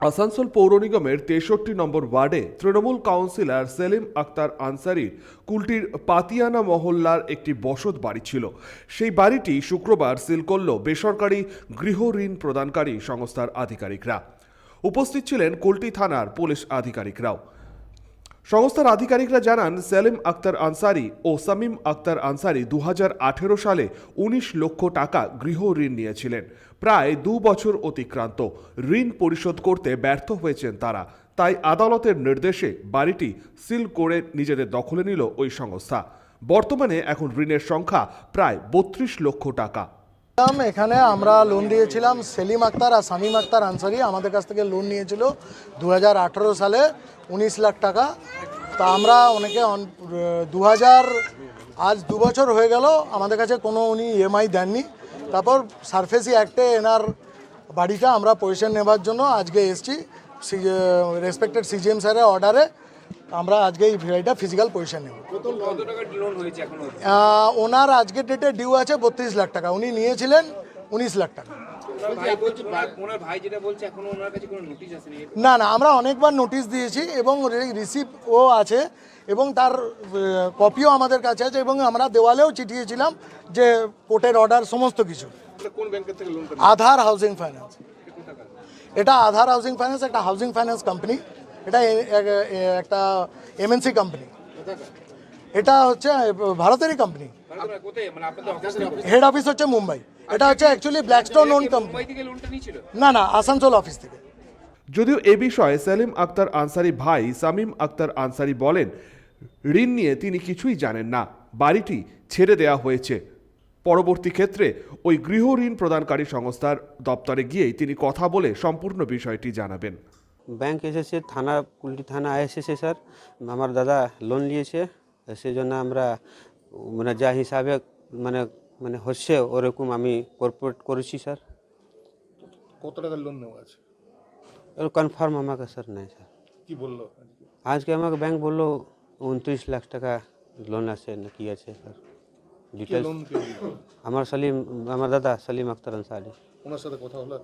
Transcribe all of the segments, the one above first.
আসানসোল পৌর নিগমের 63 নম্বর ওয়ার্ডে তৃণমূল কাউন্সিলর সেলিম আক্তার আনসারির কুলটির পাতিয়ানা মহল্লার একটি বসত বাড়ি ছিল। সেই বাড়িটি শুক্রবার সিল করল বেসরকারি গৃহ ঋণ প্রদানকারী সংস্থার আধিকারিকরা। উপস্থিত ছিলেন কুলটি থানার পুলিশ আধিকারিকরাও। সংস্থার আধিকারিকরা জানান, সেলিম আক্তার আনসারি ও সামিম আক্তার আনসারি 2018 সালে 19 লক্ষ টাকা গৃহ ঋণ নিয়েছিলেন। প্রায় 2 বছর অতিক্রান্ত, ঋণ পরিশোধ করতে ব্যর্থ হয়েছেন তারা। তাই আদালতের নির্দেশে বাড়িটি সিল করে নিজেদের দখলে নিল ওই সংস্থা। বর্তমানে এখন ঋণের সংখ্যা প্রায় 32 লক্ষ টাকা। এখানে আমরা লোন দিয়েছিলাম। সেলিম আক্তার আর সামিম আক্তার আনসারি আমাদের কাছ থেকে লোন নিয়েছিল 2018 সালে 19 লাখ টাকা। তা আমরা অনেকে আজ 2 বছর হয়ে গেল, আমাদের কাছে কোনো উনি ইএমআই দেননি। তারপর সারফেসি অ্যাক্টে এনার বাড়িটা আমরা পজিশন নেবার জন্য আজকে এসছি। রেসপেক্টেড সিজিএম স্যারের অর্ডারে আমরা আজকে এই ভিআইটা ফিজিক্যাল পজিশন নেব। ওনার আজকের ডেটে ডিউ আছে 32 লাখ টাকা, উনি নিয়েছিলেন 19 লাখ টাকা। না, আমরা অনেকবার নোটিশ দিয়েছি এবং রিসিপ্টও আছে এবং তার কপিও আমাদের কাছে আছে এবং আমরা দেওয়ালেও চিঠিয়েছিলাম যে কোর্টের অর্ডার সমস্ত কিছু। আধার হাউজিং ফাইন্যান্স, এটা আধার হাউজিং ফাইন্যান্স একটা হাউজিং ফাইন্যান্স কোম্পানি, এটা একটা এমএনসি কোম্পানি, এটা হচ্ছে ভারতেরই কোম্পানি। হেড অফিস হচ্ছে মুম্বাই। এটা হচ্ছে অ্যাকচুয়ালি ব্ল্যাকস্টোন ওন কোম্পানি। না, আসানসোল অফিস থেকে। যদিও এ বিষয়ে সেলিম আক্তার আনসারি ভাই সামিম আক্তার আনসারি বলেন, ঋণ নিয়ে তিনি কিছুই জানেন না, বাড়িটি ছেড়ে দেওয়া হয়েছে। পরবর্তী ক্ষেত্রে ওই গৃহ ঋণ প্রদানকারী সংস্থার দপ্তরে গিয়েই তিনি কথা বলে সম্পূর্ণ বিষয়টি জানাবেন। ব্যাংক এসেছে, কুলটি থানা এসেছে স্যার, আমার দাদা লোন নিয়েছে, সেই জন্য আমরা যা হিসাবে মানে হচ্ছে ওরকম আমি কর্পোরেট করেছি স্যার। কত টাকার লোন নেওয়া আছে কনফার্ম আমাকে স্যার নেই স্যার। কি বললো আজকে আমাকে ব্যাংক বললো 29 লাখ টাকা লোন আছে না কি আছে স্যার। ডিটেলস আমার দাদা সেলিম আক্তার আনসারি। ওনার সাথে কথা হলো?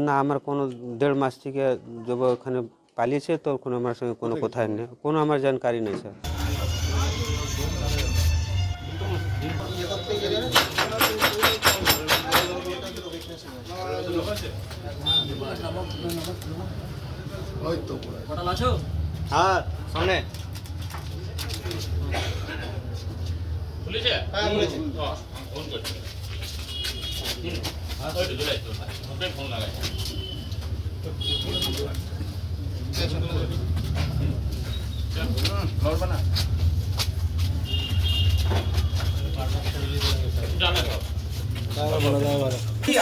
না, আমার কোনো 1.5 মাস থেকে জব ওখানে পালিয়েছে, তো কোনো আমার সঙ্গে কোনো কথাই নেই, কোনো আমার জানকারি নেই স্যার। হ্যাঁ, সামনে ফোন লাগাই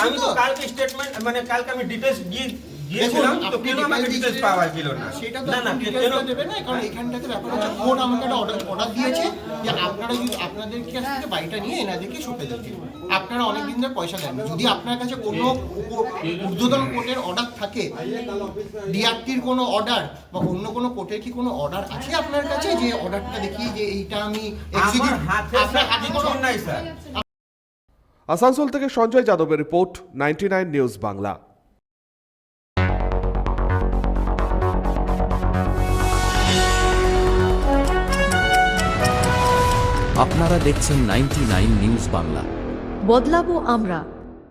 আমি তো কালকে স্টেটমেন্ট কালকে আমি ডিটেইলস দিয়েছিলাম, তো কেন আমাকে ডিটেইলস পাওয়া গেল না? সেটা তো না কেন দেবে না, কারণ এখানটাতে ব্যাপার হচ্ছে কোর্ট আমাকে একটা অর্ডার দিয়েছে যে আপনারা যদি আপনাদের কাছ থেকে বাড়িটা নিয়ে এনাদেরকে সঁপে দেন। আপনারা অনেক দিন ধরে পয়সা দেন, যদি আপনার কাছে কোনো ঊর্ধ্বতন কোর্টের অর্ডার থাকে, ডিআরটির কোনো অর্ডার বা অন্য কোনো কোর্টের কি কোনো অর্ডার আছে আপনার কাছে যে অর্ডারটা দেখিয়ে যে এইটা আমি এক্সিকিউট? আপনার হাতে কোনো নাই স্যার। আসানসোল থেকে সঞ্জয় যাদবের রিপোর্ট, 99 নিউজ বাংলা। আপনারা দেখছেন 99 নিউজ বাংলা। বদলাবো আমরা।